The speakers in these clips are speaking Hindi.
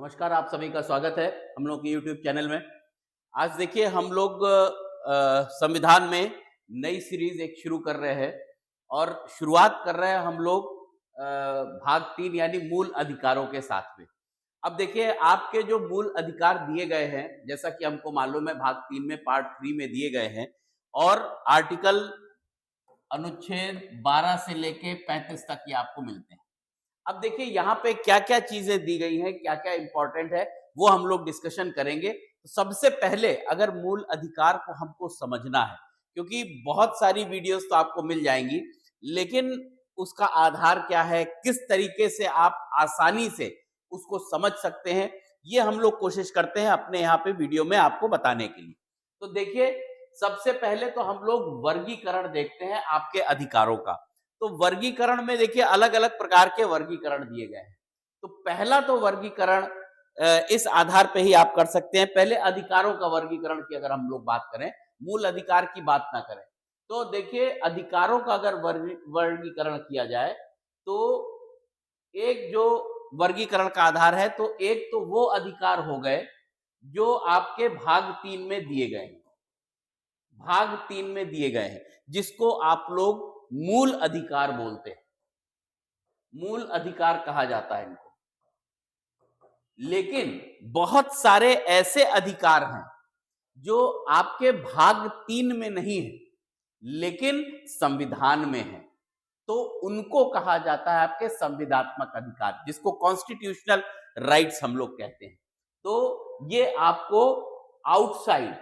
नमस्कार, आप सभी का स्वागत है हम लोग के YouTube चैनल में। आज देखिए हम लोग संविधान में नई सीरीज एक शुरू कर रहे हैं और शुरुआत कर रहे हैं हम लोग भाग 3 यानी मूल अधिकारों के साथ में। अब देखिए आपके जो मूल अधिकार दिए गए हैं, जैसा कि हमको मालूम है भाग 3 में पार्ट 3 में दिए गए हैं और आर्टिकल अनुच्छेद 12 से लेके 35 तक ये आपको मिलते हैं। अब देखिए यहाँ पे क्या-क्या चीजें दी गई हैं, क्या-क्या इंपॉर्टेंट है, वो हम लोग डिस्कशन करेंगे। तो सबसे पहले अगर मूल अधिकार को हमको समझना है, क्योंकि बहुत सारी वीडियोस तो आपको मिल जाएंगी, लेकिन उसका आधार क्या है, किस तरीके से आप आसानी से उसको समझ सकते हैं, ये हम लोग कोशिश करते हैं अपने यहाँ पे वीडियो में आपको बताने के लिए। तो देखिए सबसे पहले तो हम लोग वर्गीकरण देखते हैं आपके अधिकारों का। तो वर्गीकरण में देखिए अलग अलग प्रकार के वर्गीकरण दिए गए हैं। तो पहला तो वर्गीकरण इस आधार पे ही आप कर सकते हैं। पहले अधिकारों का वर्गीकरण की अगर हम लोग बात करें, मूल अधिकार की बात ना करें, तो देखिए अधिकारों का अगर वर्गीकरण किया जाए तो एक जो वर्गीकरण का आधार है, तो एक तो वो अधिकार हो गए जो आपके भाग 3 में दिए गए हैं। भाग 3 में दिए गए हैं, जिसको आप लोग मूल अधिकार बोलते हैं। मूल अधिकार कहा जाता है इनको। लेकिन बहुत सारे ऐसे अधिकार हैं जो आपके भाग 3 में नहीं है, लेकिन संविधान में है। तो उनको कहा जाता है आपके संविधात्मक अधिकार, जिसको कॉन्स्टिट्यूशनल राइट्स हम लोग कहते हैं। तो ये आपको आउटसाइड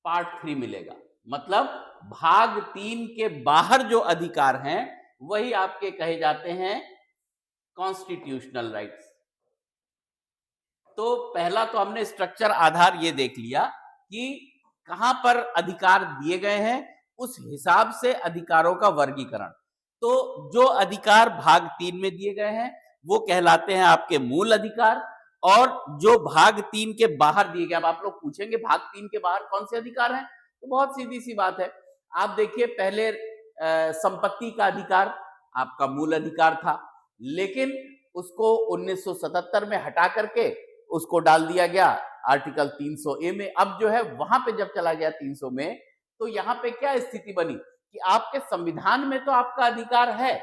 पार्ट 3 मिलेगा। मतलब भाग 3 के बाहर जो अधिकार हैं वही आपके कहे जाते हैं कॉन्स्टिट्यूशनल राइट्स। तो पहला तो हमने स्ट्रक्चर आधार ये देख लिया कि कहां पर अधिकार दिए गए हैं, उस हिसाब से अधिकारों का वर्गीकरण। तो जो अधिकार भाग 3 में दिए गए हैं वो कहलाते हैं आपके मूल अधिकार, और जो भाग 3 के बाहर दिए गए, अब आप लोग पूछेंगे भाग 3 के बाहर कौन से अधिकार हैं, तो बहुत सीधी सी बात है। आप देखिए पहले संपत्ति का अधिकार आपका मूल अधिकार था, लेकिन उसको 1977 में हटा करके उसको डाल दिया गया आर्टिकल 300 ए में। अब जो है वहां पे जब चला गया 300 में, तो यहां पे क्या स्थिति बनी कि आपके संविधान में तो आपका अधिकार है,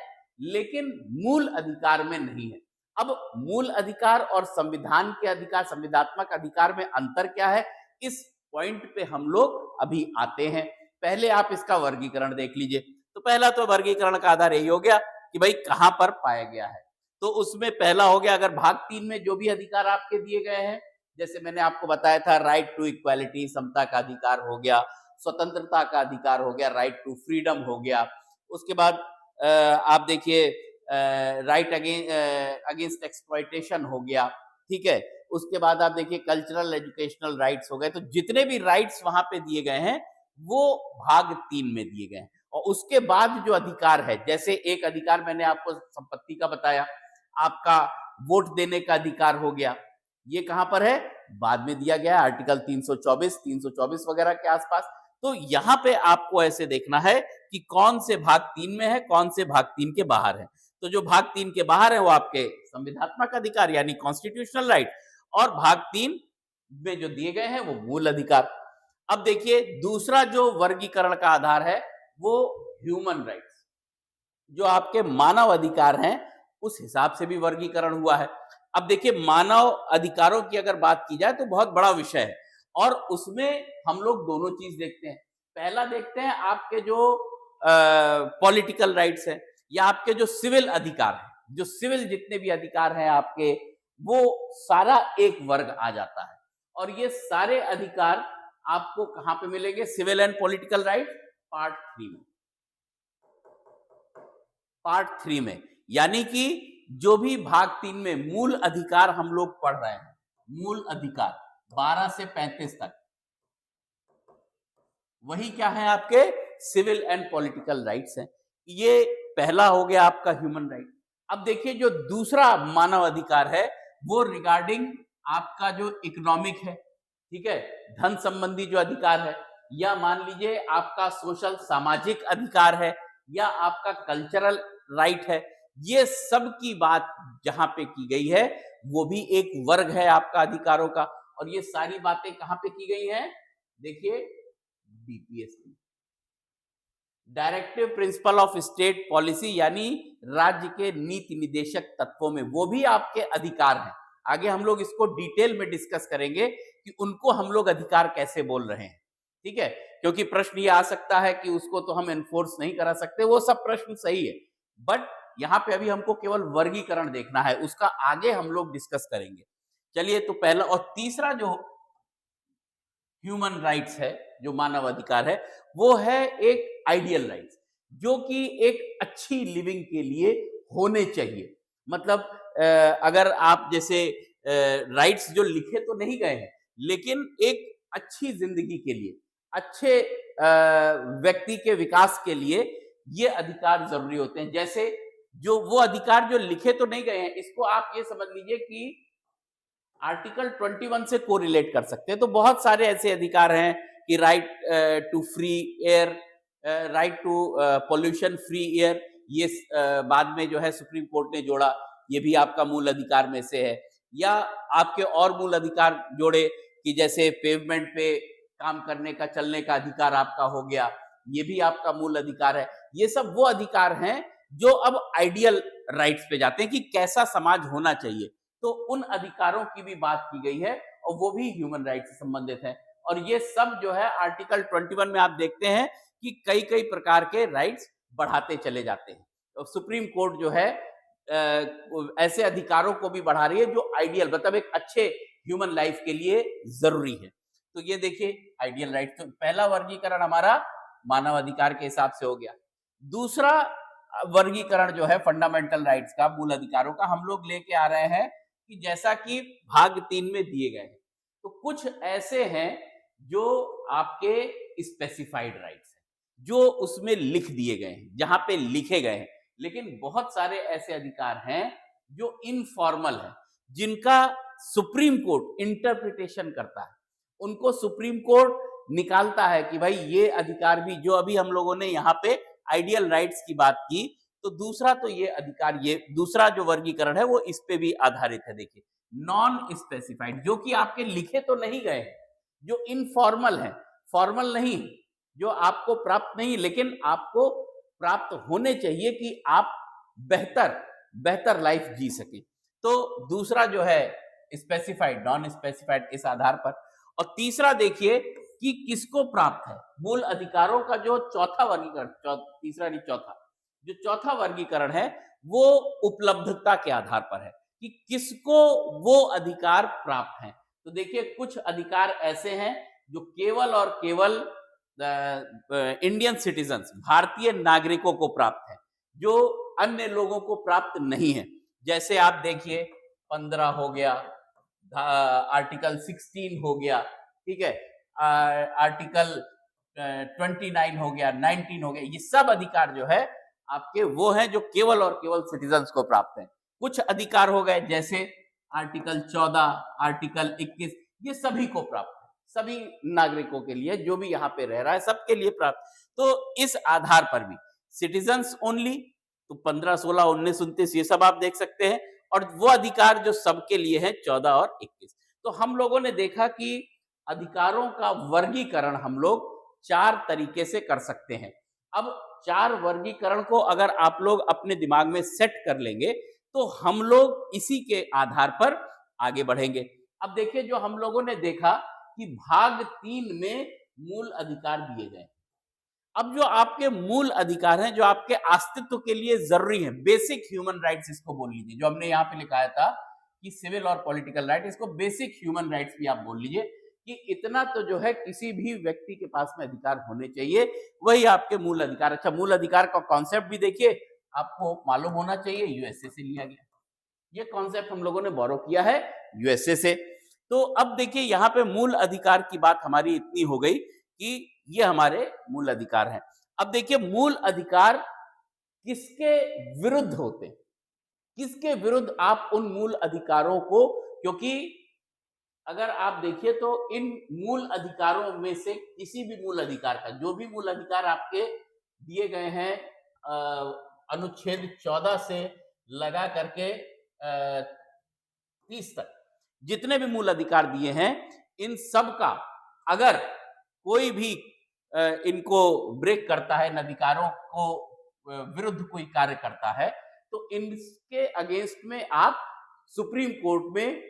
लेकिन मूल अधिकार में नहीं है। अब मूल अधिकार और संविधान के अधिकार, संविधात्मक अधिकार में अंतर क्या है, इस पॉइंट पे हम लोग अभी आते हैं। पहले आप इसका वर्गीकरण देख लीजिए। तो पहला तो वर्गीकरण का आधार यही हो गया कि भाई कहां पर पाया गया है। तो उसमें पहला हो गया, अगर भाग 3 में जो भी अधिकार आपके दिए गए हैं, जैसे मैंने आपको बताया था, राइट टू इक्वालिटी, समता का अधिकार हो गया, स्वतंत्रता का अधिकार हो गया, राइट टू फ्रीडम हो गया। उसके बाद आप देखिए राइट अगेंस्ट एक्सप्लॉयटेशन हो गया, ठीक है। उसके बाद आप देखिए कल्चरल एजुकेशनल राइट्स हो गए। तो जितने भी राइट्स वहां पे दिए गए हैं वो भाग 3 में दिए गए हैं। और उसके बाद जो अधिकार है, जैसे एक अधिकार मैंने आपको संपत्ति का बताया, आपका वोट देने का अधिकार हो गया, ये कहां पर है, बाद में दिया गया है आर्टिकल 324 वगैरह के आसपास। तो यहां पे आपको ऐसे देखना है कि कौन से भाग 3 में है, कौन से भाग 3 के बाहर है। तो जो भाग 3 के बाहर है वो आपके संविधात्मक अधिकार यानी कॉन्स्टिट्यूशनल राइट, और भाग 3 में जो दिए गए हैं वो मूल अधिकार। अब देखिए दूसरा जो वर्गीकरण का आधार है वो ह्यूमन राइट्स, जो आपके मानव अधिकार हैं, उस हिसाब से भी वर्गीकरण हुआ है। अब देखिए मानव अधिकारों की अगर बात की जाए तो बहुत बड़ा विषय है, और उसमें हम लोग दोनों चीज देखते हैं। पहला देखते हैं आपके जो पॉलिटिकल राइट्स है, या आपके जो सिविल अधिकार है, जो सिविल जितने भी अधिकार हैं आपके, वो सारा एक वर्ग आ जाता है। और ये सारे अधिकार आपको कहां पे मिलेंगे, civil and political right part 3 में। पार्ट 3 में यानी कि जो भी भाग 3 में मूल अधिकार हम लोग पढ़ रहे हैं, मूल अधिकार 12 से 35 तक, वही क्या है, आपके सिविल एंड पॉलिटिकल राइट्स हैं। ये पहला हो गया आपका ह्यूमन राइट। अब देखिए जो दूसरा मानव अधिकार है वो रिगार्डिंग आपका जो इकोनॉमिक है, ठीक है, धन संबंधी जो अधिकार है, या मान लीजिए आपका सोशल सामाजिक अधिकार है, या आपका कल्चरल राइट है। ये सब की बात जहां पे की गई है वो भी एक वर्ग है आपका अधिकारों का। और ये सारी बातें कहां पे की गई हैं? देखिए, डीपीएस में, directive principle of state policy, यानी राज्य के नीति निदेशक तत्वों में, वो भी आपके अधिकार हैं। आगे हम लोग इसको डिटेल में डिस्कस करेंगे कि उनको हम लोग अधिकार कैसे बोल रहे हैं, ठीक है? क्योंकि प्रश्न ये आ सकता है कि उसको तो हम एनफोर्स नहीं करा सकते, वो सब प्रश्न सही है, बट यहाँ पे अभी हमको केवल वर्गीकरण देखना है, उसका आगे हम लोग डिस्कस करेंगे। चलिए, तो पहला और तीसरा जो ह्यूमन राइट्स है, जो मानव अधिकार है, वो है एक आइडियल राइट्स, जो कि एक अच्छी लिविंग के लिए होने चाहिए। मतलब अगर आप जैसे राइट्स जो लिखे तो नहीं गए हैं, लेकिन एक अच्छी जिंदगी के लिए, अच्छे व्यक्ति के विकास के लिए ये अधिकार जरूरी होते हैं। जैसे जो वो अधिकार जो लिखे तो नहीं गए हैं, इसको आप ये समझ लीजिए कि आर्टिकल 21 से कोरिलेट कर सकते हैं। तो बहुत सारे ऐसे अधिकार हैं कि right to free air, right to pollution free air, ये बाद में जो है सुप्रीम कोर्ट ने जोड़ा, ये भी आपका मूल अधिकार में से है। या आपके और मूल अधिकार जोड़े कि जैसे पेवमेंट पे काम करने का, चलने का अधिकार आपका हो गया, ये भी आपका मूल अधिकार है। ये सब वो अधिकार हैं जो अब आइडियल राइट्स पे जाते हैं कि कैसा समाज होना चाहिए। तो उन अधिकारों की भी बात की गई है और वो भी ह्यूमन राइट्स से संबंधित है। और ये सब जो है आर्टिकल 21 में आप देखते हैं कि कई कई प्रकार के राइट्स बढ़ाते चले जाते हैं। तो सुप्रीम कोर्ट जो है ऐसे अधिकारों को भी बढ़ा रही है जो आइडियल, मतलब एक अच्छे ह्यूमन लाइफ के लिए जरूरी है। तो ये देखिए आइडियल राइट, तो पहला वर्गीकरण हमारा मानव अधिकार के हिसाब से हो गया। दूसरा वर्गीकरण जो है फंडामेंटल राइट्स का, मूल अधिकारों का, हम लोग लेके आ रहे हैं कि जैसा कि भाग 3 में दिए गए हैं, तो कुछ ऐसे हैं जो आपके स्पेसिफाइड राइट्स हैं, जो उसमें लिख दिए गए हैं, जहां पे लिखे गए हैं। लेकिन बहुत सारे ऐसे अधिकार हैं जो इनफॉर्मल है, जिनका सुप्रीम कोर्ट इंटरप्रिटेशन करता है। उनको सुप्रीम कोर्ट निकालता है कि भाई ये अधिकार भी, जो अभी हम लोगों ने यहाँ पे आइडियल राइट्स की बात की, तो दूसरा तो ये अधिकार, ये दूसरा जो वर्गीकरण है वो इस पे भी आधारित है। देखिए, नॉन स्पेसिफाइड, जो कि आपके लिखे तो नहीं गए हैं, जो इनफॉर्मल है, फॉर्मल नहीं, जो आपको प्राप्त नहीं, लेकिन आपको प्राप्त होने चाहिए कि आप बेहतर बेहतर लाइफ जी सके। तो दूसरा जो है स्पेसिफाइड, नॉन स्पेसिफाइड, इस आधार पर। और तीसरा देखिए कि किसको प्राप्त है, मूल अधिकारों का जो चौथा वर्गीकरण, तीसरा नहीं चौथा, जो चौथा वर्गीकरण है वो उपलब्धता के आधार पर है कि किसको वो अधिकार प्राप्त हैं। तो देखिए कुछ अधिकार ऐसे हैं जो केवल और केवल इंडियन सिटीजन्स, भारतीय नागरिकों को प्राप्त है, जो अन्य लोगों को प्राप्त नहीं है। जैसे आप देखिए 15 हो गया, आर्टिकल 16 हो गया, ठीक है, आर्टिकल 29 हो गया, 19 हो गया, ये सब अधिकार जो है आपके वो हैं जो केवल और केवल सिटीजन्स को प्राप्त हैं। कुछ अधिकार हो गए जैसे आर्टिकल 14, आर्टिकल 21, ये सभी को प्राप्त है, सभी नागरिकों के लिए, जो भी यहाँ पे रह रहा है सबके लिए प्राप्त। तो इस आधार पर भी सिटीजन्स ओनली, तो 15, 16, 19, 29 ये सब आप देख सकते हैं। और वो अधिकार जो सबके लिए है 14 और 21। तो हम लोगों ने देखा कि अधिकारों का वर्गीकरण हम लोग 4 तरीके से कर सकते हैं। अब 4 वर्गीकरण को अगर आप लोग अपने दिमाग में सेट कर लेंगे तो हम लोग इसी के आधार पर आगे बढ़ेंगे। अब देखिए, जो हम लोगों ने देखा कि भाग 3 में मूल अधिकार दिए गए। अब जो आपके मूल अधिकार हैं, जो आपके अस्तित्व के लिए जरूरी हैं, बेसिक ह्यूमन राइट्स इसको बोल लीजिए, जो हमने यहाँ पे लिखाया था कि सिविल और पॉलिटिकल राइट, इसको बेसिक ह्यूमन राइट्स भी आप बोल लीजिए कि इतना तो जो है किसी भी व्यक्ति के पास में अधिकार होने चाहिए, वही आपके मूल अधिकार। अच्छा, मूल अधिकार का कॉन्सेप्ट भी देखिए, आपको मालूम होना चाहिए, यूएसए से लिया गया। ये कॉन्सेप्ट हम लोगों ने बोरो किया है यूएसए से। तो अब देखिए यहाँ पे मूल अधिकार की बात हमारी इतनी हो गई कि ये हमारे मूल अधिकार हैं। अब देखिए मूल अधिकार किसके विरुद्ध होते हैं, किसके विरुद्ध आप उन मूल अधिकारों को, क्योंकि अगर आप देखिए तो इन मूल अधिकारों में से किसी भी मूल अधिकार का, जो भी मूल अधिकार आपके दिए गए हैं अनुच्छेद 14 से लगा करके 30 तक जितने भी मूल अधिकार दिए हैं, इन सब का अगर कोई भी इनको ब्रेक करता है, इन अधिकारों को विरुद्ध कोई कार्य करता है, तो इनके अगेंस्ट में आप सुप्रीम कोर्ट में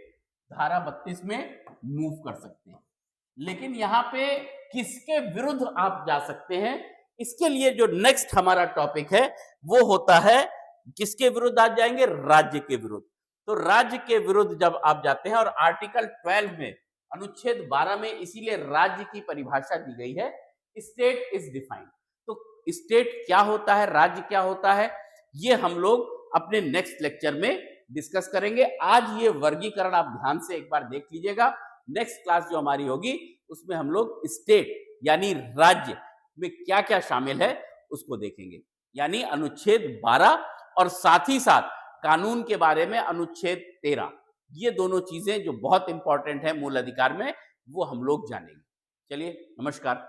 धारा 32 में मूव कर सकते हैं। लेकिन यहां पे किसके विरुद्ध आप जा सकते हैं, इसके लिए जो नेक्स्ट हमारा टॉपिक है वो होता है किसके विरुद्ध आप जाएंगे, राज्य के विरुद्ध। तो राज्य के विरुद्ध जब आप जाते हैं, और आर्टिकल 12 में अनुच्छेद 12 में इसीलिए राज्य की परिभाषा दी गई है, स्टेट इज डिफाइंड। तो स्टेट क्या होता है, राज्य क्या होता है, ये हम लोग अपने नेक्स्ट लेक्चर में डिस्कस करेंगे। आज ये वर्गीकरण आप ध्यान से एक बार देख लीजिएगा। नेक्स्ट क्लास जो हमारी होगी उसमें हम लोग स्टेट यानी राज्य में क्या क्या शामिल है उसको देखेंगे, यानी अनुच्छेद 12 और साथ ही साथ कानून के बारे में अनुच्छेद 13। ये दोनों चीजें जो बहुत इंपॉर्टेंट है मूल अधिकार में, वो हम लोग जानेंगे। चलिए, नमस्कार।